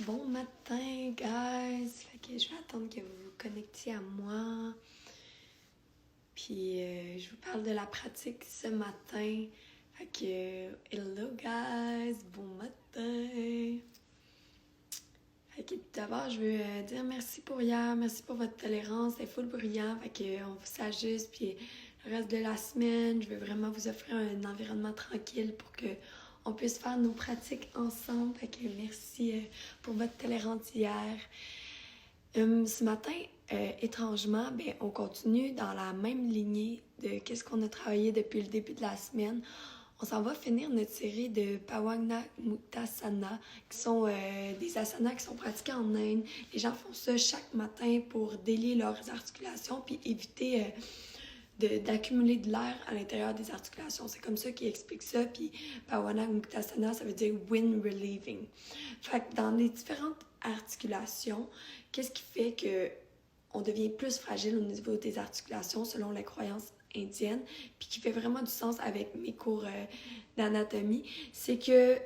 Bon matin, guys! Fait que je vais attendre que vous vous connectiez à moi. Puis je vous parle de la pratique ce matin. Fait que hello, guys! Bon matin! Fait que d'abord, je veux dire merci pour hier. Merci pour votre tolérance. C'est full brillant. Fait que on s'ajuste. Puis le reste de la semaine, je veux vraiment vous offrir un environnement tranquille pour que on puisse faire nos pratiques ensemble. Fait que merci pour votre tolérance hier. Ce matin, étrangement, on continue dans la même lignée de qu'est-ce qu'on a travaillé depuis le début de la semaine. On s'en va finir notre série de Pawagna Muktasana, qui sont des asanas qui sont pratiqués en Inde. Les gens font ça chaque matin pour délier leurs articulations puis éviter d'accumuler de l'air à l'intérieur des articulations. C'est comme ça qu'ils expliquent ça. Puis Pawagna Muktasana, ça veut dire wind relieving. Fait que dans les différentes articulations, qu'est-ce qui fait que on devient plus fragile au niveau des articulations selon les croyances indiennes, puis qui fait vraiment du sens avec mes cours d'anatomie, c'est que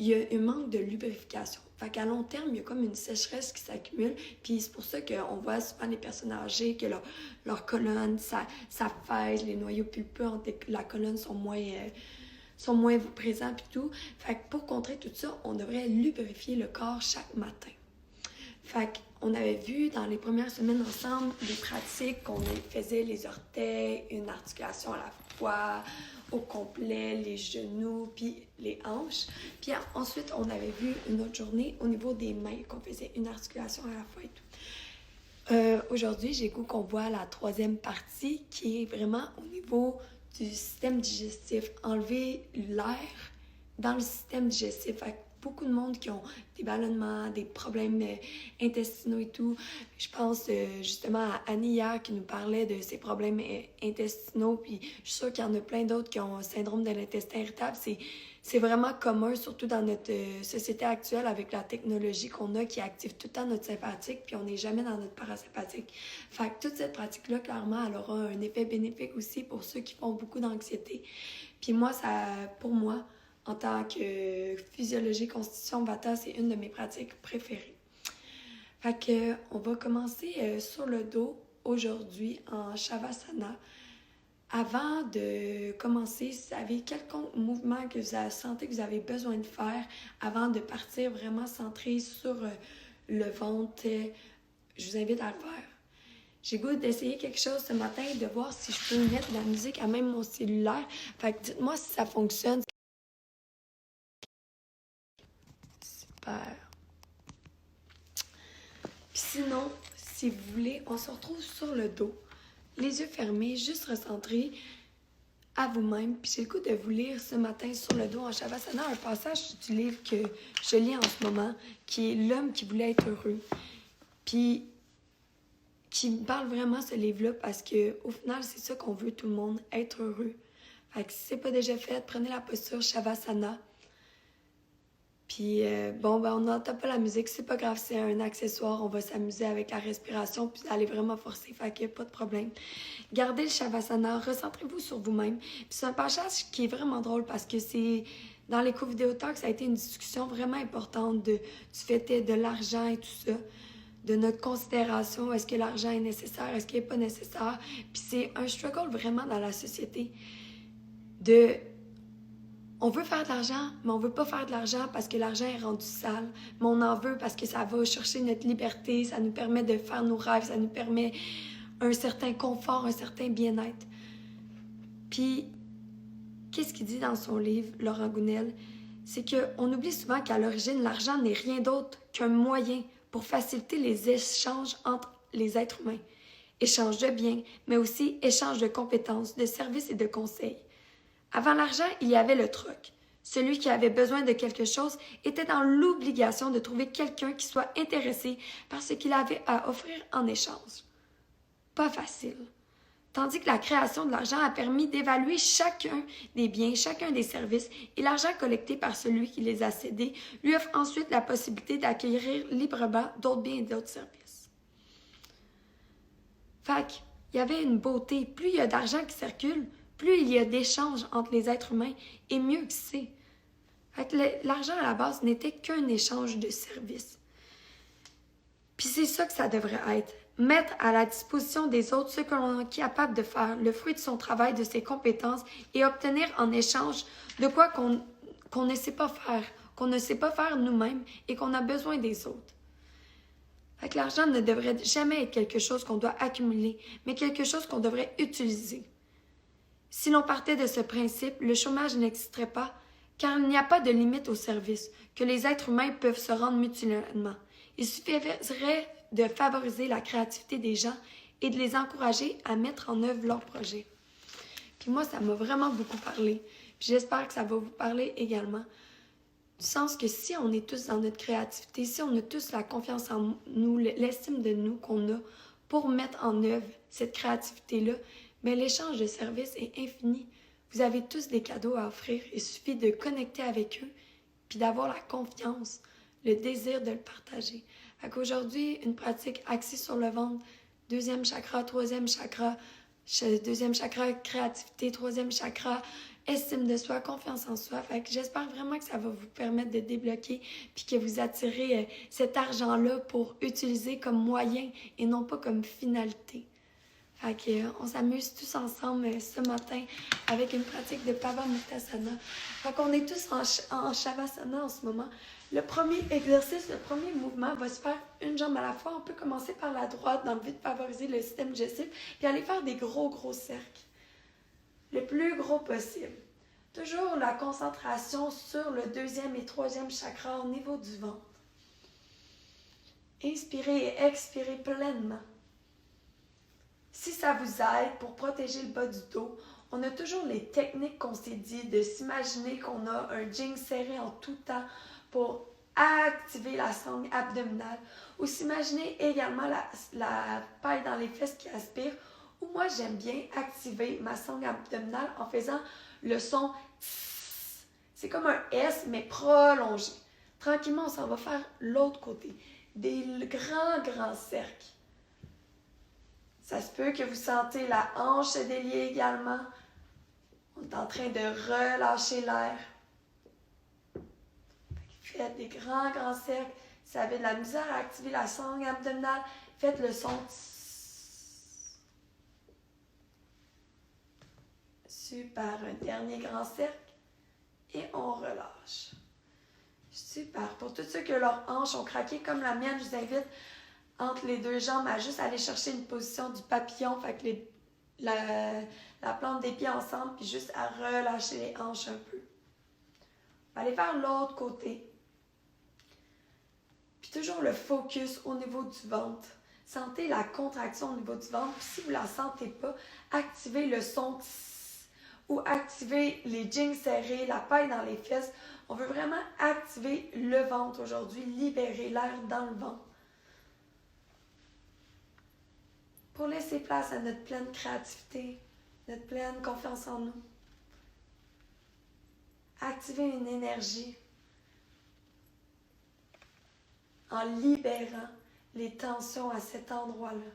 il y a un manque de lubrification. Fait qu'à long terme, il y a comme une sécheresse qui s'accumule, puis c'est pour ça qu'on voit souvent les personnes âgées que leur colonne, ça fège, les noyaux pulpeux entre la colonne sont moins présents puis tout. Fait que pour contrer tout ça, on devrait lubrifier le corps chaque matin. Fait qu'on avait vu dans les premières semaines ensemble des pratiques qu'on faisait les orteils, une articulation à la fois, au complet, les genoux, puis les hanches. Puis ensuite, on avait vu une autre journée au niveau des mains, qu'on faisait une articulation à la fois et tout. Aujourd'hui, j'ai goût qu'on voit la troisième partie qui est vraiment au niveau du système digestif. Enlever l'air dans le système digestif. Fait que beaucoup de monde qui ont des ballonnements, des problèmes intestinaux et tout. Je pense justement à Annie hier qui nous parlait de ses problèmes intestinaux, puis je suis sûre qu'il y en a plein d'autres qui ont un syndrome de l'intestin irritable. C'est vraiment commun, surtout dans notre société actuelle avec la technologie qu'on a qui active tout le temps notre sympathique, puis on n'est jamais dans notre parasympathique. Fait que toute cette pratique-là, clairement, elle aura un effet bénéfique aussi pour ceux qui font beaucoup d'anxiété. Puis moi, pour moi, en tant que physiologie constitution Vata, c'est une de mes pratiques préférées. Fait que on va commencer sur le dos aujourd'hui en Shavasana. Avant de commencer, si vous avez quelconque mouvement que vous sentez que vous avez besoin de faire avant de partir vraiment centré sur le ventre, je vous invite à le faire. J'ai goût d'essayer quelque chose ce matin, de voir si je peux mettre de la musique à même mon cellulaire. Fait que dites-moi si ça fonctionne. Super. Puis sinon, si vous voulez, on se retrouve sur le dos, les yeux fermés, juste recentrés à vous-même. Puis j'ai le goût de vous lire ce matin sur le dos en Shavasana un passage du livre que je lis en ce moment, qui est L'homme qui voulait être heureux. Puis qui me parle vraiment ce livre-là parce que au final, c'est ça qu'on veut tout le monde, être heureux. Fait que si c'est pas déjà fait, prenez la posture Shavasana. Puis on n'entend pas la musique, c'est pas grave, c'est un accessoire, on va s'amuser avec la respiration, puis aller vraiment forcer, fait qu'il n'y a pas de problème. Gardez le Shavasana, recentrez-vous sur vous-même. Puis c'est un passage qui est vraiment drôle parce que c'est dans les cours vidéo talk, ça a été une discussion vraiment importante du fait de l'argent et tout ça, de notre considération, est-ce que l'argent est nécessaire, est-ce qu'il n'est pas nécessaire. Puis c'est un struggle vraiment dans la société on veut faire de l'argent, mais on veut pas faire de l'argent parce que l'argent est rendu sale. Mais on en veut parce que ça va chercher notre liberté, ça nous permet de faire nos rêves, ça nous permet un certain confort, un certain bien-être. Puis, qu'est-ce qu'il dit dans son livre, Laurent Gounel? C'est qu'on oublie souvent qu'à l'origine, l'argent n'est rien d'autre qu'un moyen pour faciliter les échanges entre les êtres humains. Échange de biens, mais aussi échange de compétences, de services et de conseils. Avant l'argent, il y avait le troc. Celui qui avait besoin de quelque chose était dans l'obligation de trouver quelqu'un qui soit intéressé par ce qu'il avait à offrir en échange. Pas facile. Tandis que la création de l'argent a permis d'évaluer chacun des biens, chacun des services, et l'argent collecté par celui qui les a cédés lui offre ensuite la possibilité d'acquérir librement d'autres biens et d'autres services. Fait qu'il y avait une beauté. Plus il y a d'argent qui circule, plus il y a d'échanges entre les êtres humains, et mieux que c'est. Fait que l'argent à la base n'était qu'un échange de services. Puis c'est ça que ça devrait être. Mettre à la disposition des autres ce que l'on est capable de faire, le fruit de son travail, de ses compétences, et obtenir en échange de quoi qu'on ne sait pas faire, qu'on ne sait pas faire nous-mêmes et qu'on a besoin des autres. Fait que l'argent ne devrait jamais être quelque chose qu'on doit accumuler, mais quelque chose qu'on devrait utiliser. Si l'on partait de ce principe, le chômage n'existerait pas, car il n'y a pas de limite au service que les êtres humains peuvent se rendre mutuellement. Il suffirait de favoriser la créativité des gens et de les encourager à mettre en œuvre leurs projets. Puis moi, ça m'a vraiment beaucoup parlé. Puis j'espère que ça va vous parler également. Du sens que si on est tous dans notre créativité, si on a tous la confiance en nous, l'estime de nous qu'on a pour mettre en œuvre cette créativité-là, mais l'échange de services est infini. Vous avez tous des cadeaux à offrir. Il suffit de connecter avec eux puis d'avoir la confiance, le désir de le partager. Fait qu'aujourd'hui, une pratique axée sur le ventre, deuxième chakra, troisième chakra, créativité, troisième chakra, estime de soi, confiance en soi. Fait que j'espère vraiment que ça va vous permettre de débloquer puis que vous attirez cet argent-là pour utiliser comme moyen et non pas comme finalité. Fait qu'on s'amuse tous ensemble ce matin avec une pratique de Pavamuktasana. Fait qu'on est tous en Shavasana en ce moment. Le premier exercice, le premier mouvement va se faire une jambe à la fois. On peut commencer par la droite dans le but de favoriser le système digestif puis aller faire des gros cercles. Le plus gros possible. Toujours la concentration sur le deuxième et troisième chakra au niveau du ventre. Inspirez et expirez pleinement. Si ça vous aide pour protéger le bas du dos, on a toujours les techniques qu'on s'est dit de s'imaginer qu'on a un jean serré en tout temps pour activer la sangle abdominale ou s'imaginer également la paille dans les fesses qui aspire ou moi j'aime bien activer ma sangle abdominale en faisant le son tss. C'est comme un S mais prolongé. Tranquillement on s'en va faire l'autre côté. Des grands cercles. Ça se peut que vous sentez la hanche se délier également. On est en train de relâcher l'air. Faites des grands cercles. Si vous avez de la misère à activer la sangle abdominale, faites le son. Super. Un dernier grand cercle. Et on relâche. Super. Pour tous ceux que leurs hanches ont craqué comme la mienne, je vous invite entre les deux jambes à juste aller chercher une position du papillon, fait que la plante des pieds ensemble, puis juste à relâcher les hanches un peu. On va aller vers l'autre côté. Puis toujours le focus au niveau du ventre. Sentez la contraction au niveau du ventre. Puis si vous ne la sentez pas, activez le son tss, ou activez les jeans serrés, la paille dans les fesses. On veut vraiment activer le ventre aujourd'hui, libérer l'air dans le ventre. Pour laisser place à notre pleine créativité, notre pleine confiance en nous. Activer une énergie en libérant les tensions à cet endroit-là.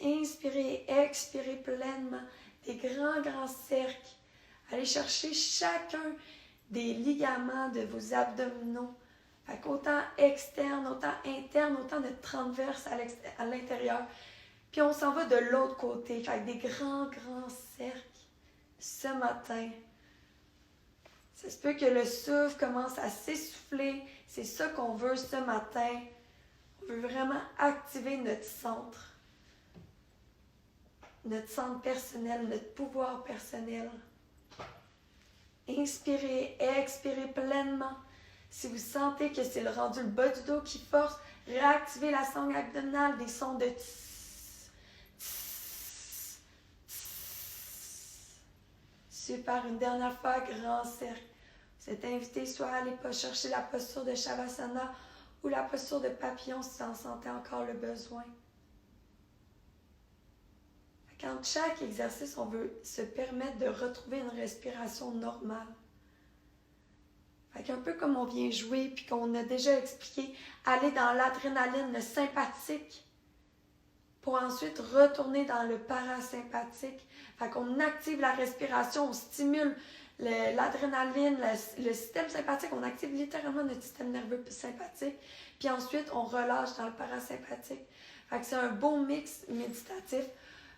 Inspirez et expirez pleinement des grands cercles. Allez chercher chacun des ligaments de vos abdominaux. Autant externe, autant interne, autant de transverse à l'intérieur. Puis on s'en va de l'autre côté, fait des grands cercles ce matin. Ça se peut que le souffle commence à s'essouffler. C'est ça qu'on veut ce matin. On veut vraiment activer notre centre personnel, notre pouvoir personnel. Inspirez, expirez pleinement. Si vous sentez que c'est le rendu le bas du dos qui force, réactivez la sangle abdominale, des sons de tss. Super, une dernière fois, grand cercle. Vous êtes invité soit à aller chercher la posture de Shavasana ou la posture de papillon si vous en sentez encore le besoin. Quand chaque exercice, on veut se permettre de retrouver une respiration normale. Un peu comme on vient jouer puis qu'on a déjà expliqué, aller dans l'adrénaline, le sympathique, pour ensuite retourner dans le parasympathique. Fait qu'on active la respiration, on stimule l'adrénaline, le système sympathique. On active littéralement notre système nerveux sympathique. Puis ensuite, on relâche dans le parasympathique. Fait que c'est un beau mix méditatif.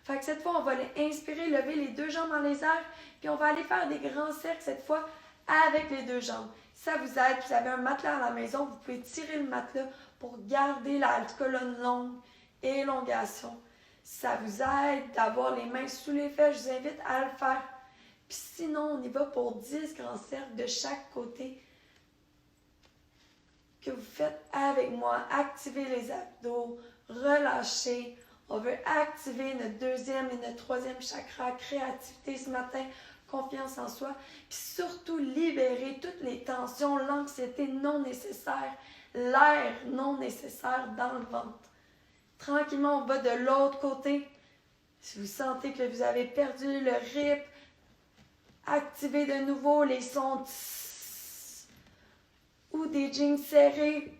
Fait que cette fois, on va inspirer, lever les deux jambes dans les airs. Puis on va aller faire des grands cercles cette fois avec les deux jambes. Si ça vous aide, vous avez un matelas à la maison, vous pouvez tirer le matelas pour garder la colonne longue, élongation. Si ça vous aide d'avoir les mains sous les fesses, je vous invite à le faire. Puis sinon, on y va pour 10 grands cercles de chaque côté que vous faites avec moi. Activez les abdos, relâchez. On veut activer notre deuxième et notre troisième chakra, créativité ce matin, confiance en soi. Puis surtout, libérer toutes les tensions, l'anxiété non nécessaire, l'air non nécessaire dans le ventre. Tranquillement, on va de l'autre côté. Si vous sentez que vous avez perdu le rythme, activez de nouveau les sons tss, ou des jeans serrés,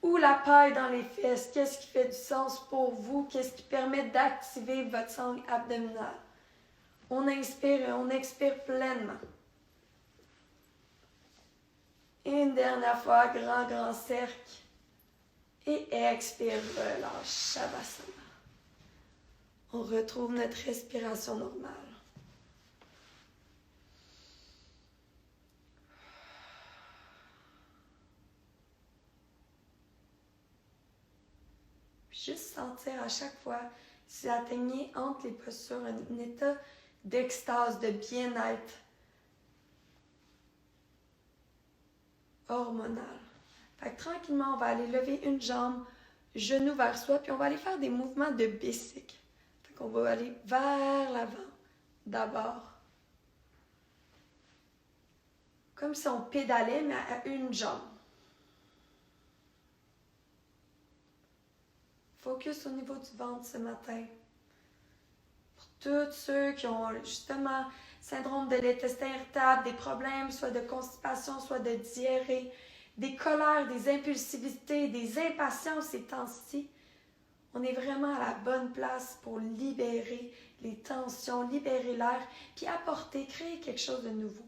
ou la paille dans les fesses. Qu'est-ce qui fait du sens pour vous? Qu'est-ce qui permet d'activer votre sangle abdominale? On inspire et on expire pleinement. Et une dernière fois, grand cercle. Et expire, relâche, Shavasana. On retrouve notre respiration normale. Juste sentir à chaque fois, si vous atteignez entre les postures un état d'extase, de bien-être hormonal. Fait que tranquillement, on va aller lever une jambe, genou vers soi, puis on va aller faire des mouvements de bicycle. Fait qu'on va aller vers l'avant d'abord. Comme si on pédalait, mais à une jambe. Focus au niveau du ventre ce matin. Pour tous ceux qui ont justement syndrome de l'intestin irritable, des problèmes soit de constipation, soit de diarrhée, des colères, des impulsivités, des impatiences ces temps-ci, on est vraiment à la bonne place pour libérer les tensions, libérer l'air, puis apporter, créer quelque chose de nouveau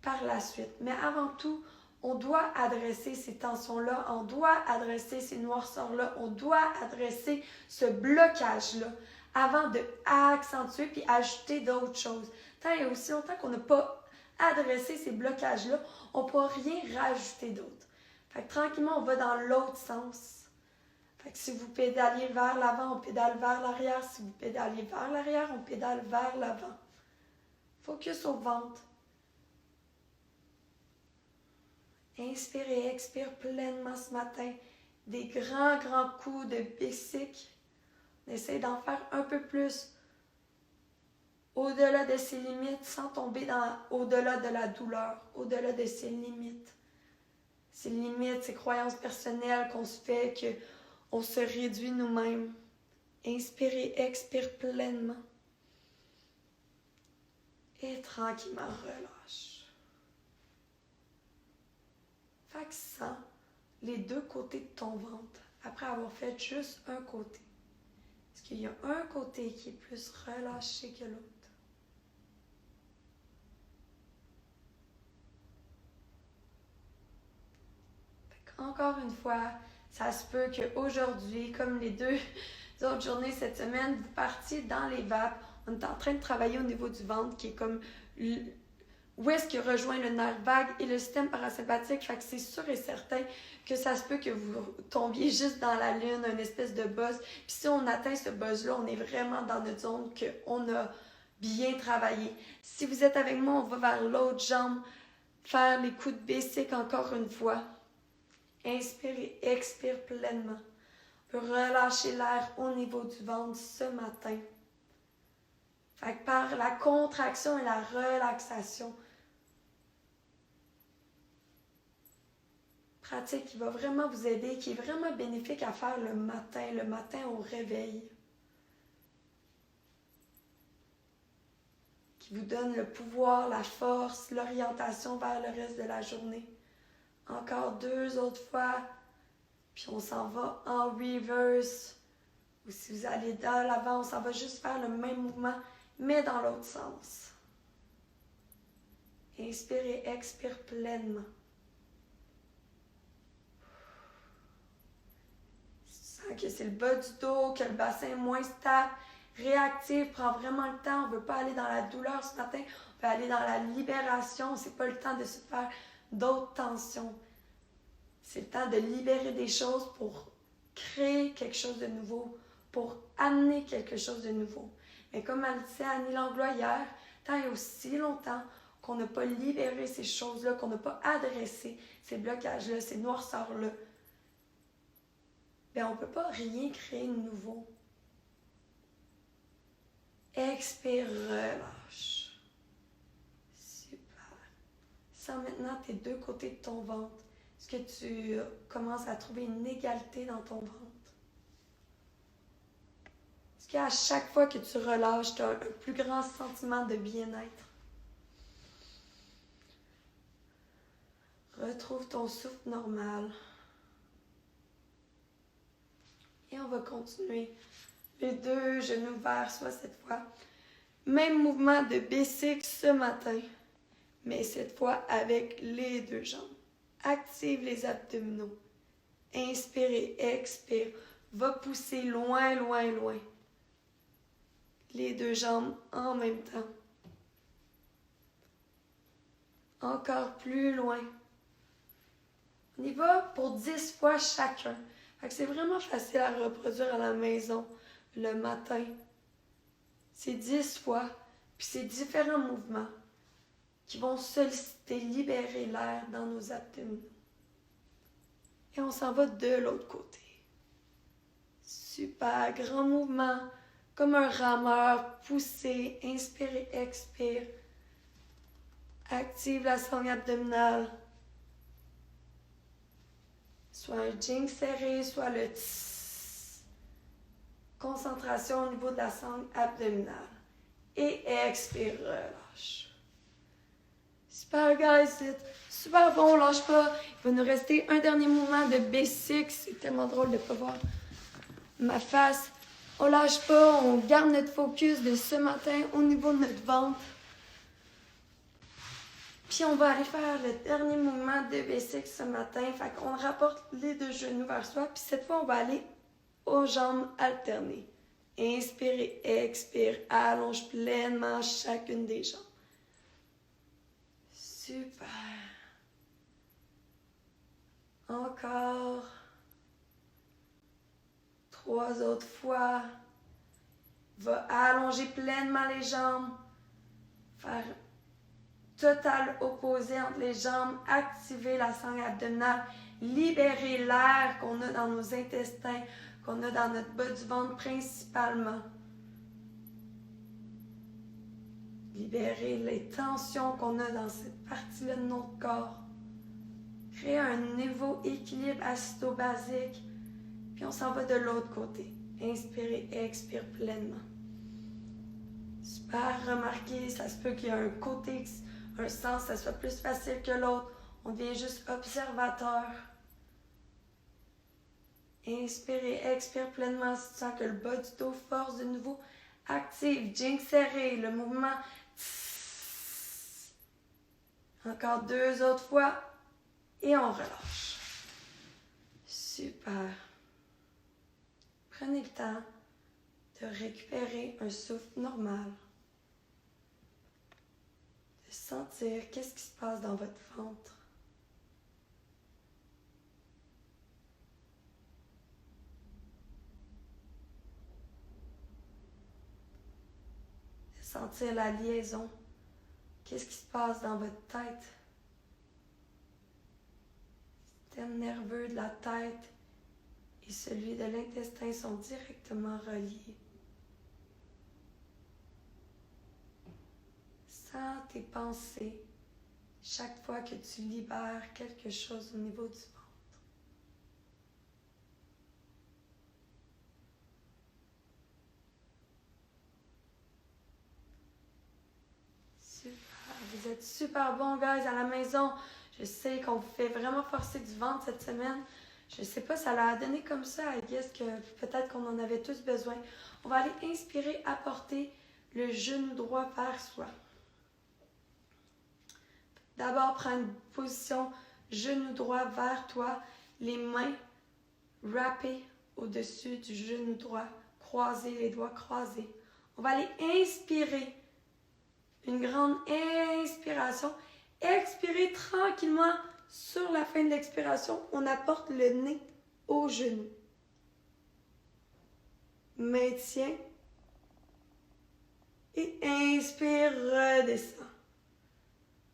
par la suite. Mais avant tout, on doit adresser ces tensions-là, on doit adresser ces noirceurs-là, on doit adresser ce blocage-là avant de accentuer puis ajouter d'autres choses. Tant et aussi longtemps qu'on n'a pas adressé ces blocages-là, on ne pourra rien rajouter d'autre. Fait que tranquillement, on va dans l'autre sens. Fait que si vous pédaliez vers l'avant, on pédale vers l'arrière. Si vous pédaliez vers l'arrière, on pédale vers l'avant. Focus au ventre. Inspire et expire pleinement ce matin. Des grands coups de bicycle. On essaie d'en faire un peu plus au-delà de ses limites sans tomber au-delà de la douleur, au-delà de ses limites. Ses limites, ses croyances personnelles qu'on se fait, qu'on se réduit nous-mêmes. Inspire et expire pleinement. Et tranquillement relâche. Fait que sens les deux côtés de ton ventre après avoir fait juste un côté. Est-ce qu'il y a un côté qui est plus relâché que l'autre? Encore une fois, ça se peut qu'aujourd'hui, comme les deux autres journées cette semaine, vous partiez dans les vapes. On est en train de travailler au niveau du ventre qui est comme où est-ce qu'il rejoint le nerf vague et le système parasympathique. Fait que c'est sûr et certain que ça se peut que vous tombiez juste dans la lune, une espèce de buzz. Puis si on atteint ce buzz-là, on est vraiment dans notre zone qu'on a bien travaillé. Si vous êtes avec moi, on va vers l'autre jambe, faire les coups de bicycle encore une fois. Inspire et expire pleinement. Relâchez l'air au niveau du ventre ce matin. Fait que par la contraction et la relaxation, pratique qui va vraiment vous aider, qui est vraiment bénéfique à faire le matin au réveil. Qui vous donne le pouvoir, la force, l'orientation vers le reste de la journée. Encore 2 autres fois, puis on s'en va en reverse. Ou si vous allez dans l'avant, on s'en va juste faire le même mouvement, mais dans l'autre sens. Inspire et expire pleinement. Sens que c'est le bas du dos, que le bassin est moins stable, réactif, prends vraiment le temps. On ne veut pas aller dans la douleur ce matin, on veut aller dans la libération. C'est pas le temps de se faire d'autres tensions. C'est le temps de libérer des choses pour créer quelque chose de nouveau, pour amener quelque chose de nouveau. Mais comme elle disait Annie Langlois hier, tant et aussi longtemps qu'on n'a pas libéré ces choses-là, qu'on n'a pas adressé ces blocages-là, ces noirceurs-là, bien, on ne peut pas rien créer de nouveau. Expire, relâche. Super. Sens maintenant tes deux côtés de ton ventre. Est-ce que tu commences à trouver une égalité dans ton ventre? Est-ce qu'à chaque fois que tu relâches, tu as un plus grand sentiment de bien-être? Retrouve ton souffle normal. Et on va continuer. Les deux genoux vers soi cette fois. Même mouvement de B6 ce matin, mais cette fois avec les deux jambes. Active les abdominaux. Inspire et expire. Va pousser loin, loin, loin. Les deux jambes en même temps. Encore plus loin. On y va pour 10 fois chacun. C'est vraiment facile à reproduire à la maison le matin. C'est 10 fois, puis c'est différents mouvements qui vont solliciter, libérer l'air dans nos abdominaux. Et on s'en va de l'autre côté. Super, grand mouvement, comme un rameur, poussez, inspirez, expire. Active la sangle abdominale. Soit un jing serré, soit le tss. Concentration au niveau de la sangle abdominale. Et expire, relâche. Super, guys, c'est super bon, lâche pas. Il va nous rester un dernier mouvement de B6. C'est tellement drôle de ne pas voir ma face. On lâche pas, on garde notre focus de ce matin au niveau de notre ventre. Puis on va aller faire le dernier mouvement de B6 ce matin. Fait qu'on rapporte les deux genoux vers soi. Puis cette fois, on va aller aux jambes alternées. Inspire et expire. Allonge pleinement chacune des jambes. Super. Encore. 3 autres fois. Va allonger pleinement les jambes. Faire total opposé entre les jambes. Activer la sangle abdominale. Libérer l'air qu'on a dans nos intestins, qu'on a dans notre bas du ventre principalement. Libérer les tensions qu'on a dans cette partie-là de notre corps. Créer un nouveau équilibre acido-basique. Puis on s'en va de l'autre côté. Inspirez et expire pleinement. Super, remarquez, ça se peut qu'il y ait un côté, un sens, ça soit plus facile que l'autre. On devient juste observateur. Inspirez, expire pleinement si tu sens que le bas du dos force de nouveau. Active, jing serré, le mouvement. Tss. Encore 2 autres fois. Et on relâche. Super. Prenez le temps de récupérer un souffle normal. De sentir qu'est-ce qui se passe dans votre ventre. De sentir la liaison. Qu'est-ce qui se passe dans votre tête. Le système nerveux de la tête et celui de l'intestin sont directement reliés. Sens tes pensées chaque fois que tu libères quelque chose au niveau du ventre. Super, vous êtes super bons, guys, à la maison. Je sais qu'on vous fait vraiment forcer du ventre cette semaine. Je sais pas, ça l'a donné comme ça. I guess que peut-être qu'on en avait tous besoin. On va aller inspirer, apporter le genou droit vers soi. D'abord, prends une position genou droit vers toi, les mains wrappées au-dessus du genou droit, croisez les doigts croisés. On va aller inspirer, une grande inspiration. Expirer tranquillement. Sur la fin de l'expiration, on apporte le nez au genou. Maintien. Et inspire, redescends.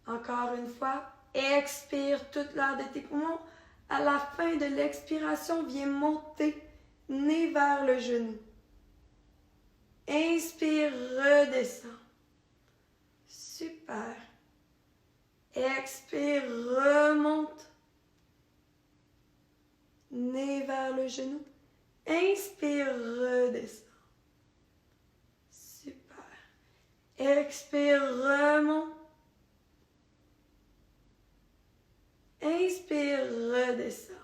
Encore une fois, expire toute l'air de tes poumons. À la fin de l'expiration, viens monter, nez vers le genou. Inspire, redescends. Super. Expire, remonte. Nez vers le genou. Inspire, redescends. Super. Expire, remonte. Inspire, redescends.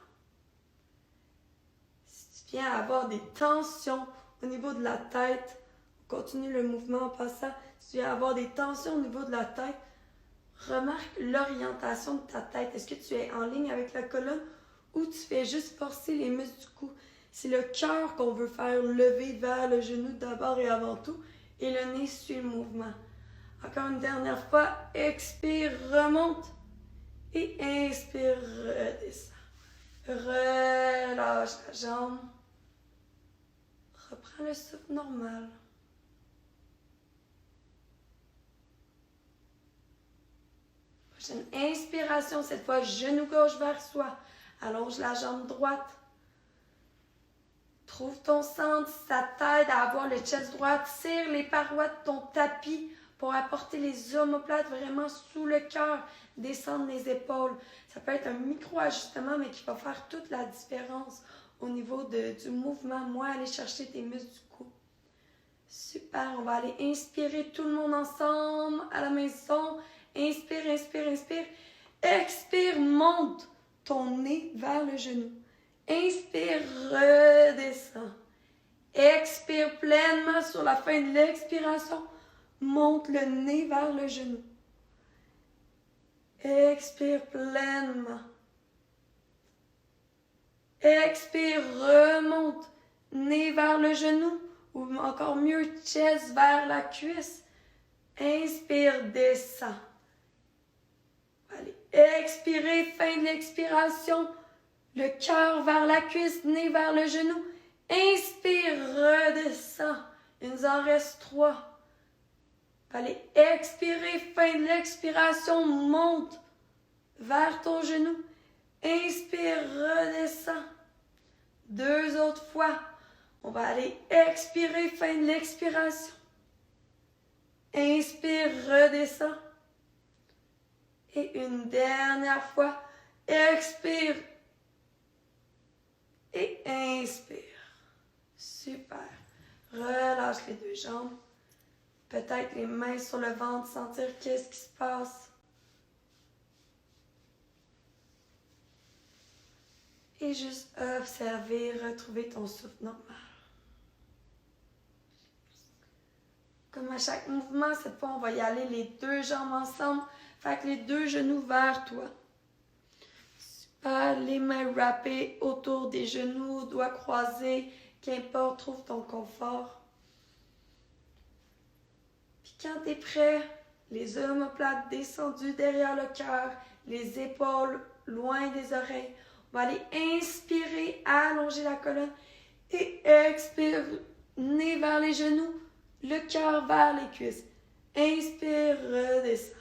Si tu viens avoir des tensions au niveau de la tête, on continue le mouvement en passant. Si tu viens avoir des tensions au niveau de la tête, remarque l'orientation de ta tête. Est-ce que tu es en ligne avec la colonne ou tu fais juste forcer les muscles du cou? C'est le cœur qu'on veut faire lever vers le genou d'abord et avant tout et le nez suit le mouvement. Encore une dernière fois, expire, remonte et inspire, redescends. Relâche la jambe. Reprends le souffle normal. Prochaine inspiration, cette fois, genou gauche vers soi. Allonge la jambe droite. Trouve ton centre, ça t'aide à avoir le chest droit. Tire les parois de ton tapis pour apporter les omoplates vraiment sous le cœur. Descendre les épaules. Ça peut être un micro-ajustement, mais qui va faire toute la différence au niveau du mouvement. Moi, aller chercher tes muscles du cou. Super, on va aller inspirer tout le monde ensemble à la maison. Inspire, inspire, inspire. Expire, monte ton nez vers le genou. Inspire, redescends. Expire pleinement sur la fin de l'expiration. Monte le nez vers le genou. Expire pleinement. Expire, remonte. Nez vers le genou. Ou encore mieux, chest vers la cuisse. Inspire, descends. Allez, expirez, fin de l'expiration. Le cœur vers la cuisse, nez vers le genou. Inspire, redescends. Il nous en reste 3. Allez, expirez, fin de l'expiration, monte vers ton genou. Inspire, redescends. 2 autres fois. On va aller expirer, fin de l'expiration. Inspire, redescends. Et une dernière fois. Expire. Et inspire. Super. Relâche les 2 jambes. Peut-être les mains sur le ventre, sentir qu'est-ce qui se passe. Et juste observer, retrouver ton souffle normal. Comme à chaque mouvement, cette fois, on va y aller les 2 jambes ensemble. Fait que les 2 genoux vers toi. Super, les mains wrappées autour des genoux, doigts croisés. Qu'importe, trouve ton confort. Puis quand tu es prêt, les omoplates descendues derrière le cœur, les épaules loin des oreilles. On va aller inspirer, allonger la colonne et expire, nez vers les genoux, le cœur vers les cuisses. Inspire, redescends.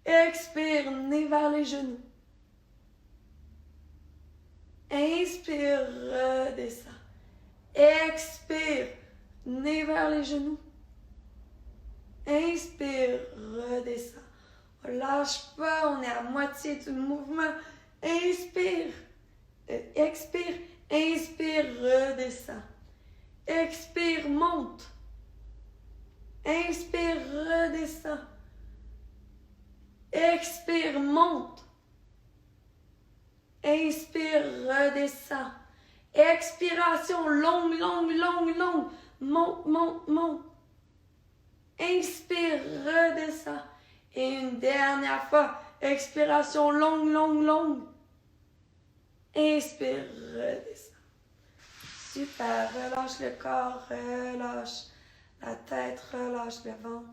Expire, nez vers les genoux. Inspire, redescends. Expire, nez vers les genoux. Inspire, redescends. On lâche pas, on est à moitié du mouvement. Inspire, expire, inspire, redescends. Expire, monte. Inspire, redescends. Expire, monte. Inspire, redescends. Expiration, longue, longue, longue, longue. Monte, monte, monte. Inspire, redescends. Et une dernière fois. Expiration longue, longue, longue. Inspire, redescends. Super, relâche le corps, relâche la tête, relâche le ventre.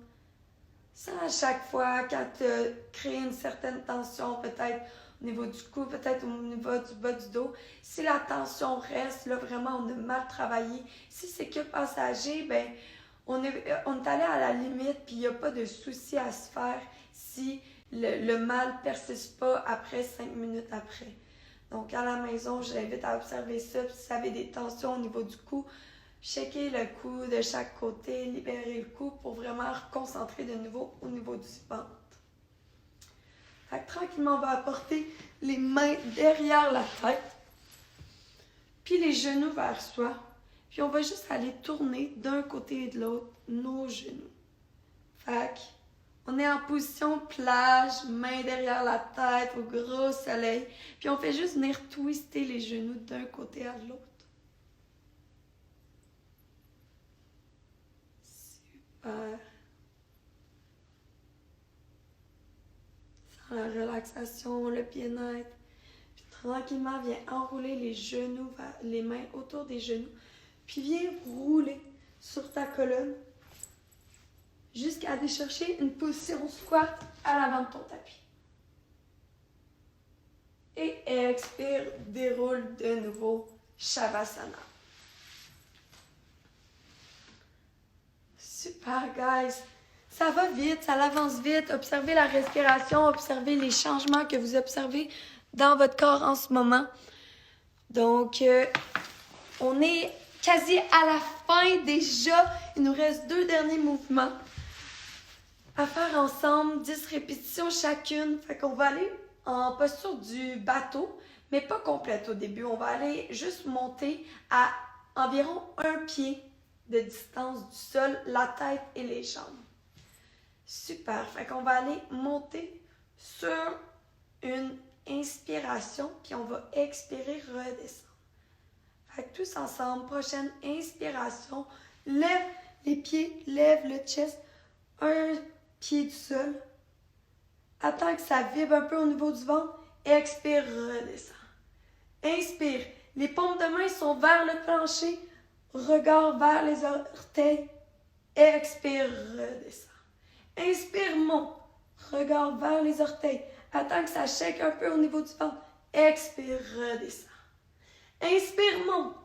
Ça, à chaque fois, quand tu crées une certaine tension, peut-être au niveau du cou, peut-être au niveau du bas du dos, si la tension reste, là, vraiment, on a mal travaillé. Si c'est que passager, ben, on est allé à la limite, puis il n'y a pas de souci à se faire si le mal ne persiste pas après 5 minutes après. Donc, à la maison, je l'invite à observer ça. Puis, si vous avez des tensions au niveau du cou, checkez le cou de chaque côté, libérez le cou pour vraiment reconcentrer de nouveau au niveau du ventre. Fait que tranquillement, on va apporter les mains derrière la tête, puis les genoux vers soi. Puis, on va juste aller tourner d'un côté et de l'autre nos genoux. Fait que on est en position plage, main derrière la tête, au gros soleil. Puis on fait juste venir twister les genoux d'un côté à l'autre. Super. Sans la relaxation, le bien-être. Puis tranquillement, viens enrouler les genoux, les mains autour des genoux. Puis viens rouler sur ta colonne jusqu'à aller chercher une position squat à l'avant de ton tapis. Et expire, déroule de nouveau Shavasana. Super, guys! Ça va vite, ça avance vite. Observez la respiration, observez les changements que vous observez dans votre corps en ce moment. Donc, on est quasi à la fin déjà. Il nous reste 2 derniers mouvements à faire ensemble, 10 répétitions chacune. Fait qu'on va aller en posture du bateau, mais pas complète au début. On va aller juste monter à environ 1 pied de distance du sol, la tête et les jambes. Super. Fait qu'on va aller monter sur une inspiration, puis on va expirer, redescendre. Fait que tous ensemble, prochaine inspiration, lève les pieds, lève le chest, un pied du sol. Attends que ça vibre un peu au niveau du ventre. Expire, redescends. Inspire. Les paumes de main sont vers le plancher. Regard vers les orteils. Expire, redescends. Inspire, monte. Regard vers les orteils. Attends que ça shake un peu au niveau du ventre. Expire, redescends. Inspire, monte.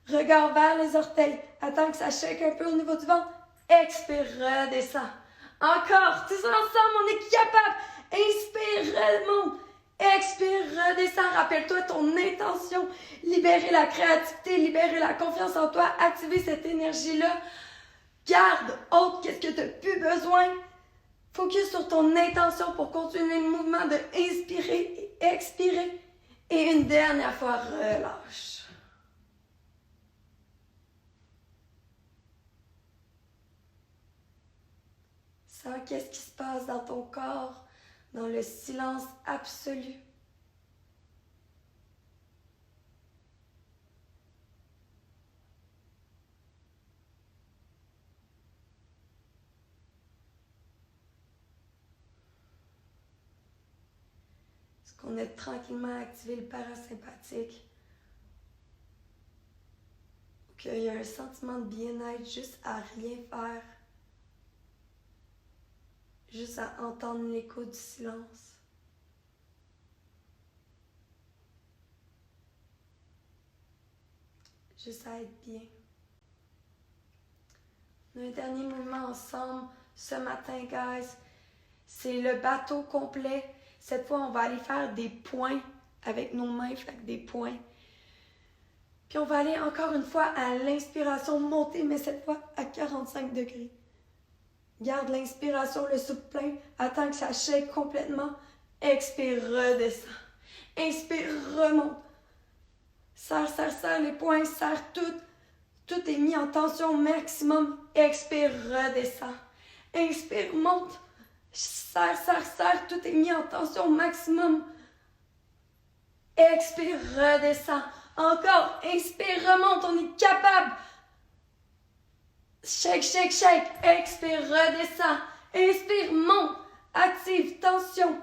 Regard vers les orteils. Attends que ça shake un peu au niveau du ventre. Expire, redescends. Encore, tous ensemble, on est capable. Inspire, remonte. Expire, redescends. Rappelle-toi ton intention. Libérer la créativité, libérer la confiance en toi, activer cette énergie-là. Garde autre qu'est-ce que tu n'as plus besoin. Focus sur ton intention pour continuer le mouvement de inspirer et expirer. Et une dernière fois, relâche. Sens qu'est-ce qui se passe dans ton corps, dans le silence absolu. Est-ce qu'on a tranquillement activé le parasympathique? Ou qu'il y a un sentiment de bien-être juste à rien faire? Juste à entendre l'écho du silence. Juste à être bien. On a un dernier mouvement ensemble ce matin, guys. C'est le bateau complet. Cette fois, on va aller faire des points avec nos mains, fait des points. Puis on va aller encore une fois à l'inspiration, monter, mais cette fois à 45 degrés. Garde l'inspiration, le souffle plein. Attends que ça shake complètement. Expire, redescends. Inspire, remonte. Serre, serre, serre les poings, serre tout. Tout est mis en tension maximum. Expire, redescends. Inspire, monte. Serre, serre, serre. Tout est mis en tension maximum. Expire, redescends. Encore. Inspire, remonte. On est capable. Shake, shake, shake. Expire, redescends. Inspire, monte. Active, tension.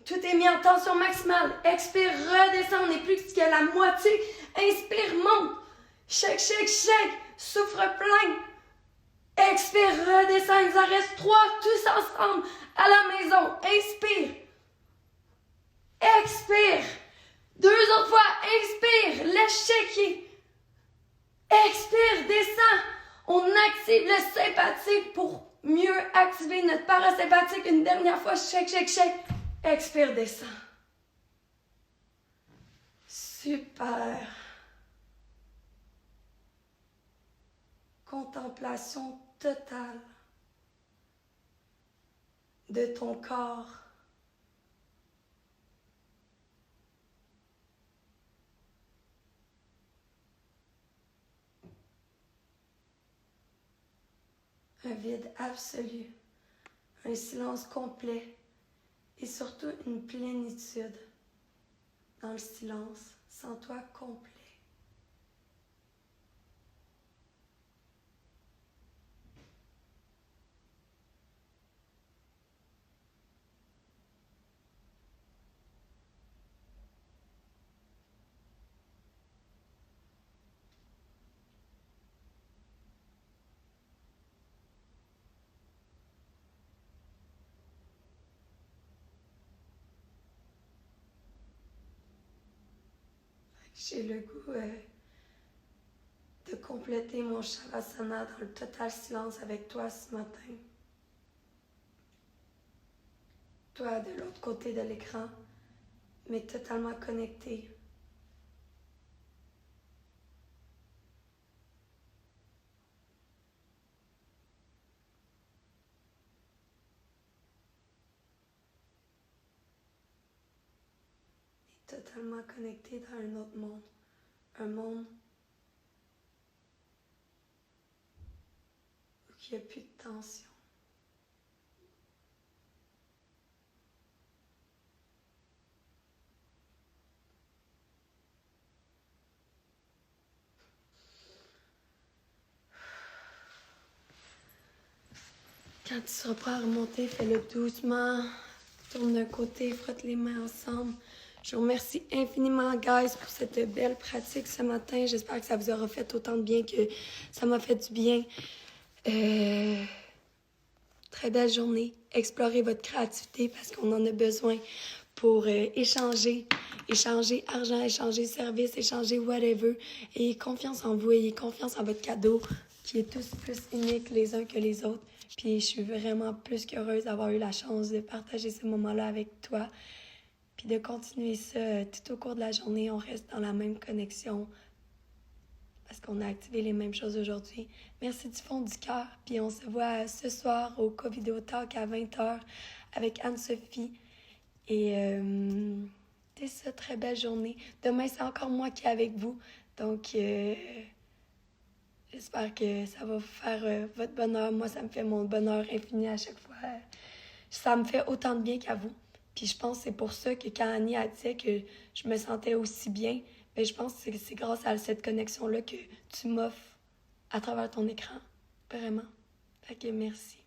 Tout est mis en tension maximale. Expire, redescend. On n'est plus que la moitié. Inspire, monte. Shake, shake, shake. Souffle plein. Expire, redescend. Il nous en reste 3, tous ensemble, à la maison. Inspire. Expire. 2 autres fois. Inspire. Laisse shaker. Expire, descend. On active le sympathique pour mieux activer notre parasympathique. Une dernière fois. Shake, shake, shake. Expire, descend. Super. Contemplation totale de ton corps. Un vide absolu, un silence complet et surtout une plénitude dans le silence, sans toi complet. J'ai le goût de compléter mon Shavasana dans le total silence avec toi ce matin. Toi de l'autre côté de l'écran, mais totalement connecté. Totalement connecté dans un autre monde. Un monde où il n'y a plus de tension. Quand tu seras prêt à remonter, fais-le doucement. Tourne d'un côté, frotte les mains ensemble. Je vous remercie infiniment, guys, pour cette belle pratique ce matin. J'espère que ça vous aura fait autant de bien que ça m'a fait du bien. Très belle journée. Explorez votre créativité parce qu'on en a besoin pour échanger argent, échanger service, échanger whatever. Ayez confiance en vous, ayez confiance en votre cadeau qui est tous plus unique les uns que les autres. Puis je suis vraiment plus qu'heureuse d'avoir eu la chance de partager ce moment-là avec toi. Puis de continuer ça tout au cours de la journée. On reste dans la même connexion parce qu'on a activé les mêmes choses aujourd'hui. Merci du fond du cœur. Puis on se voit ce soir au Covideo Talk à 20h avec Anne-Sophie. Et c'est ça, très belle journée. Demain, c'est encore moi qui est avec vous. Donc, j'espère que ça va vous faire votre bonheur. Moi, ça me fait mon bonheur infini à chaque fois. Ça me fait autant de bien qu'à vous. Puis je pense que c'est pour ça que quand Annie a dit que je me sentais aussi bien, bien, je pense que c'est grâce à cette connexion-là que tu m'offres à travers ton écran. Vraiment. Fait que merci.